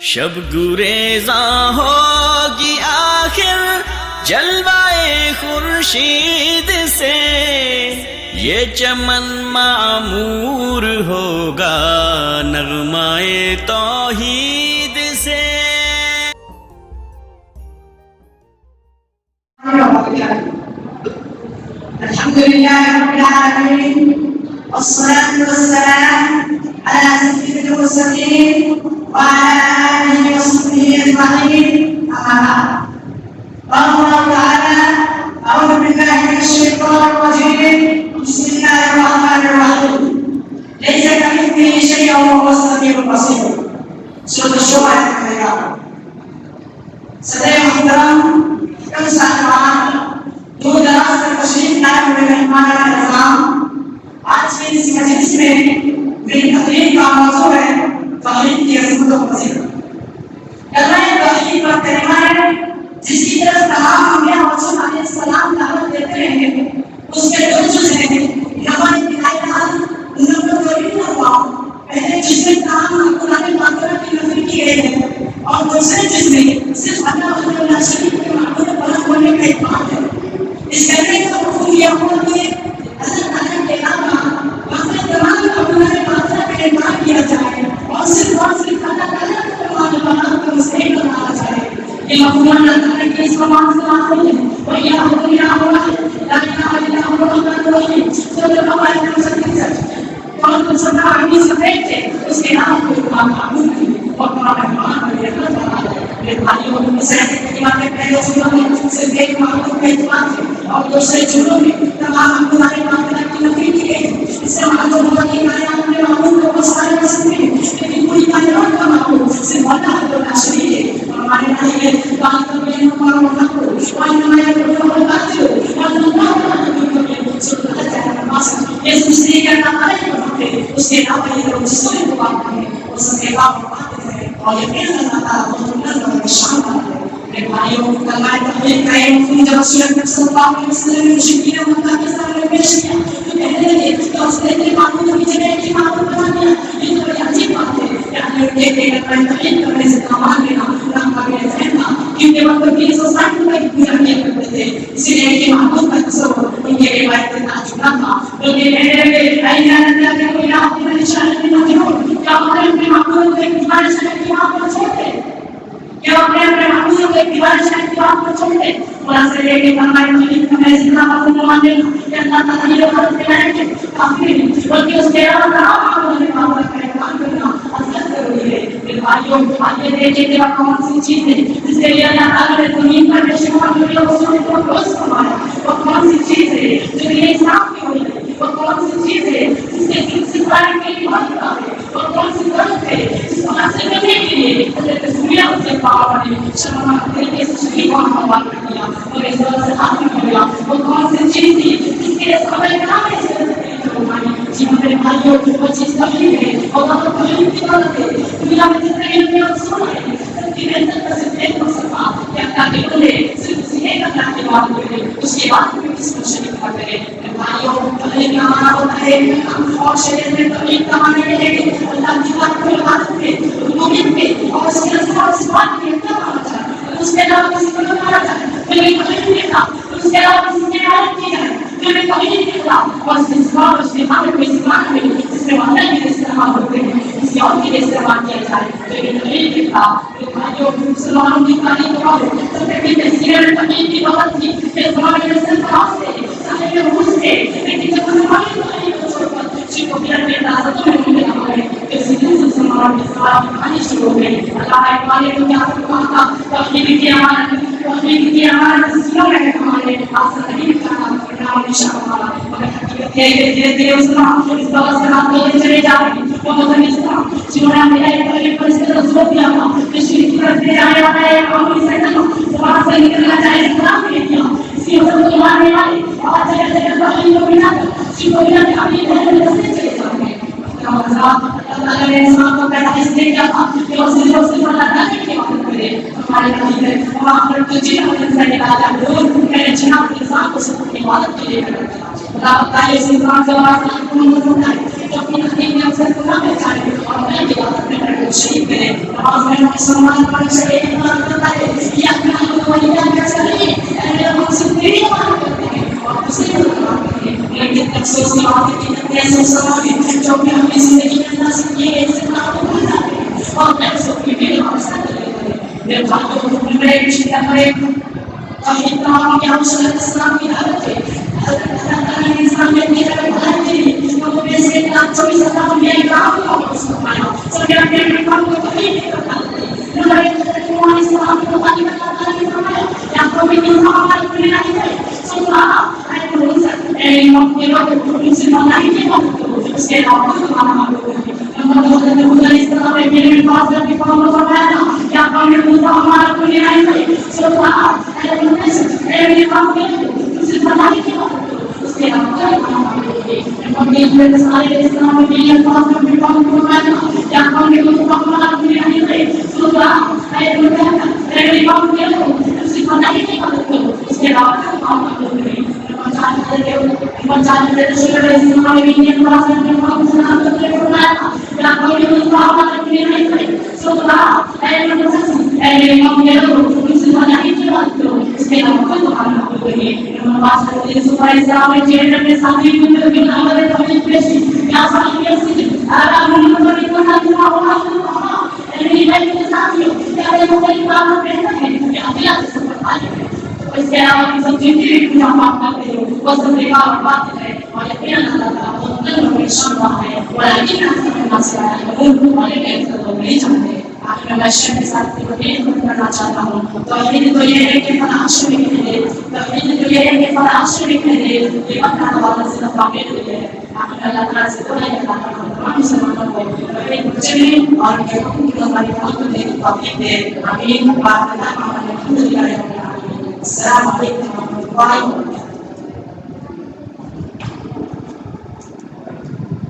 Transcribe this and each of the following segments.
शब गुरेज़ा होगी आखिर जलवाए खुर्शीद से, ये चमन मामूर होगा नगमाए तौहीद से। अल्हम्दुलिल्लाह रब्बिल आलमीन वस्सलातु वस्सलाम अला सय्यिदिल मुरसलीन व अला आलिहि व सहबिहि अजमाइन। अम्मा बाद अऊज़ु बिल्लाहि मिनश शैतानिर रजीम। बिस्मिल्लाहिर रहमानिर रहीम। लैसा कमिथलिहि शैउन व हुवस समीउल बसीर। सूरह शुरा का सदर मुहतरम साहिबान, दूर दराज से तशरीफ लाए हुए मेहमान इकराम, आज की इस मजलिस में मेरी तकरीर का मौजू है तौहीद की अज़मत व फजीलत। कलमा तौहीद का कलिमा है जिसकी तरफ तमाम अंबिया मौजूद अलैहिस्सलाम दावत देते हैं। उसके दो जुज़ हैं, यहाँ इंतहाई नंबर पहले जिसमें काम कुरान मातरा की नज़र की गई है और दूसरे जिसमें सिर्फ अल्लाह वहदहु शरीक के माबूद परस्त होने का इकरार है। इस करने का मफहूम यह हुआ कि अल्लाह ताला के अलावा बाकी तमाम माबूदात मातरा का इकरार किया जाए और सिर्फ अल्लाह ताला के माबूदात को मुस्तहिक बनाया जाए। ये मफहूम अल्लाह ताला के इस फरमान से आता है, व या अल्लाह ला इलाहा इल्ला हुवा रहमानुर रहीम। सूरह बकरा आयत 37। और कुछ सदा आदमी सफेद थे, उसके नाम को कुरान मालूम थी और कुरान में अल्लाह ताला ने भाइयों को मिसाल कलिमा के पहले सूरत में सिर्फ एक मामूद का इत्मीनान थे और दूसरे जुमलों में तमाम अंबिया मातरा की नफी की गई। इससे मालूम हुआ कि कायनात में मामूद को बहुत सारे पसंद हैं, लेकिन पूरी कायनात का मामूद सिर्फ अल्लाह वहदहु शरीक है। और हमारे नबी ने कहा कि मैं उमर व हक़ व इन्नमा यक़ूलु बातिल व अल्लाह ये दूसरी का नाम है उसके नाम पर ये लोग जिसमें दुआ करें वो सबके बाप बात है और ये मेरा अल्लाह ताला बहुत नज़र और शान है। मेरे भाइयों कलमा तौहीद का एक मफहूम जब रसूल सल्लल्लाहु अलैहि वसल्लम ने मुशरिकीन मक्का के सामने पेश किया तो कहने लगे कि उसने अपने माबूद की जगह की माबूद बना दिया। ये तो बड़ी अजीब बात है। यानी उनके कलमा तौहीद करने से कमाल लेना ना काबिल रहना, क्योंकि वो कभी सोसाइटी में गुजर किया करते थे, इसलिए कि माबूद का तस्वुर उनके रिवायत में नाजुक था। क्योंकि कहने लगे क्या हमारे अपने मामूद को एक दीवार शहर की वहां पर छोड़ते, क्या अपने मामूद को एक दीवार शहर की वहां पर छोड़ते। खुदा से लेके फरमाया कि मैं जितना मामूद मानने कि अल्लाह ताला ये फर्ज बनाएंगे काफी नहीं, बल्कि उसके अलावा तमाम मामूद का इकराम करना असल जरूरी है। मेरे भाइयों आगे देखिए कि कौन सी चीज है जिसके लिए अल्लाह ताला ने ज़मीन पर बेशुमार नबियों को रोज़ फरमाया, वो कौन सी चीज है जो ये इंसाफ की हुई है, वो कौन सी चीज है जिसके सितारे के लिए बात है, वो कौन सी जरूरत है जिसको हासिल करने के लिए हज़रत सूर्य उसके पावर ने शर्मा तरीके से शरीक और हवाल कर दिया और इस तरह से हासिल कर दिया। वो कौन सी चीज थी जिसके लिए समय कहाँ है जी मेरे भाइयों वो चीज तौहीद है और वो तौहीद की बात है। दुनिया में जितने इल्म और सुन है सबकी बेहतर का सिर्फ एक मसला क्या ताकि उन्हें सिर्फ एक अल्लाह की बात करें, उसके बाद में किसको शरीक ना करें। भाइयों तौहीद का माना होता है और शरीर में तौहीद का माने ये है कि अल्लाह की बात को इबादत में रुबूबियत में और उसके असमा और सिफात में इतना माना जाए, उसके अलावा किसी को न माना जाए। फिर ये तौहीद के खिलाफ उसके अलावा किसी की इबादत की जाए, फिर ये तौहीद के खिलाफ और सिफात और सिफात में इस्तेमाल में जिसमें अल्लाह के इस्तेमाल होते हैं किसी और के इस्तेमाल किया जाए तो ये तौहीद के खिलाफ। भाइयों मुसलमानों की तारीफ करो तो कभी तस्वीर में तौहीद की बात थी फिर हमारे रसूल खास थे सारे रूस थे, लेकिन जब हमारे तौहीद को छोड़कर को बिना के ताज़ा में मिले हमारे तो सीधे मुसलमान के साथ कहानी शुरू हो गई। अल्लाह वाले को क्या कहा तौहीद की अमानत सीनों में हमारे आसन नहीं करना नाम निशान हमारा, मगर हकीकत है कि धीरे धीरे मुसलमान इस बात से हाथ धोते चले जा रहे हैं। वो मतलब इस्लाम जिन्होंने हमें एक तौहीद पर इसका जोर दिया था कि शिर्क की तरफ ले जाने वाला है कानूनी सैतान समाज से निकलना चाहे इस्लाम ने किया इसी वजह से मानने वाले और जगह जगह तौहीद को बिना शिर्क को बिना अभी पहले रस्ते चले जाते हैं। अल्लाह ने इंसान को पैदा इसलिए किया था कि वो सिर्फ अल्लाह ताला की इबादत करे। हमारे नबी ने वहाँ पर तो जिन से निकाला लोग मैंने जिन्होंने इंसान को सिर्फ इबादत के लिए कर दिया। अल्लाह ताला इस इंसान से वास्ता जो अपनी हकीम ने अक्सर कहा है चाहे और मैं भी अपने घर को शहीद करे नमाज में हमें सम्मान करना चाहिए इमाम करता है ये अपने आप को वही क्या चाहिए मेरा मकसद मेरी बात करते हैं और उसी को करते हैं लेकिन अफसोस की बात है कि ऐसे समाज जो कि हमें जिंदगी में ना सीखिए ऐसे काम को भूल जाते हैं और मैं सबकी मेरी मकसद मेरे भाइयों को मेरे चिंता करें इस्लाम की आवश्यकता इस्लाम की हालत है हज़रत इस्लाम में मेरा भाई थी तो वैसे ना 24 में काम को सुनाया तो मेरा मेरे काम को कहीं नहीं करता हमारे इस्लाम को पानी में करता नहीं सुनाया या कोई नियम हमारे को नहीं है सुना आई बोल सकते हैं हम के लोग को से नहीं है उसके अलावा तो हमारा मतलब इस्लाम में मेरे पास में काम को बनाया या कोई मुद्दा हमारा को नहीं है सुना मेरे काम के उसे बनाने की उसके अलावा हम ये सारे इस्लाम में मेरे पास में काम को बनाया या कोई मुद्दा हमारा को नहीं है सुना मेरे काम के उसे बनाने की उसके अलावा काम करते हैं पंचायत से इस्लाम में मेरे पास में काम को बनाया या कोई मुद्दा हमारा को नहीं है सुना मेरे काम के उसे बनाने की इसके अलावा तो हम करेंगे हम बात करते हैं सुबह इस्लाम में जेल में साथी में बिना हमारे तभी पेश या साथी से आराम हम लोग को ना हुआ मेरी लाइफ के साथियों क्या ये कोई काम करते हैं या अगला इसके अलावा की सब चीजें भी हम बात करते हैं वो सब का बात है और ये अल्लाह ताला बहुत बड़ी शान है और लेकिन हम से है वो वाले के तो नहीं जानते आखिर मैं शेख के साथ करना चाहता हूँ तौहीद तो ये है कि फलाश में है तौहीद तो ये है कि फलाश में है ये अपना वाला से नफाके है आखिर अल्लाह ताला से तो है अल्लाह ताला तमाम मुसलमानों को तौहीद चलिए और ये हुक्म हमारी बात को देख तौहीद दे आमीन बात करना हमारे अल्हम्दुलिल्लाह अस्सलाम वालेकुम व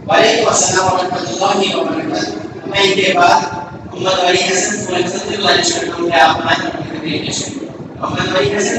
वालेकुम अस्सलाम व रहमतुल्लाहि व बरकातहू। मैं इनके बाद मोहम्मद अली हसन फुल सल्लल्लाहु अलैहि वसल्लम के आप मोहम्मद अली हसन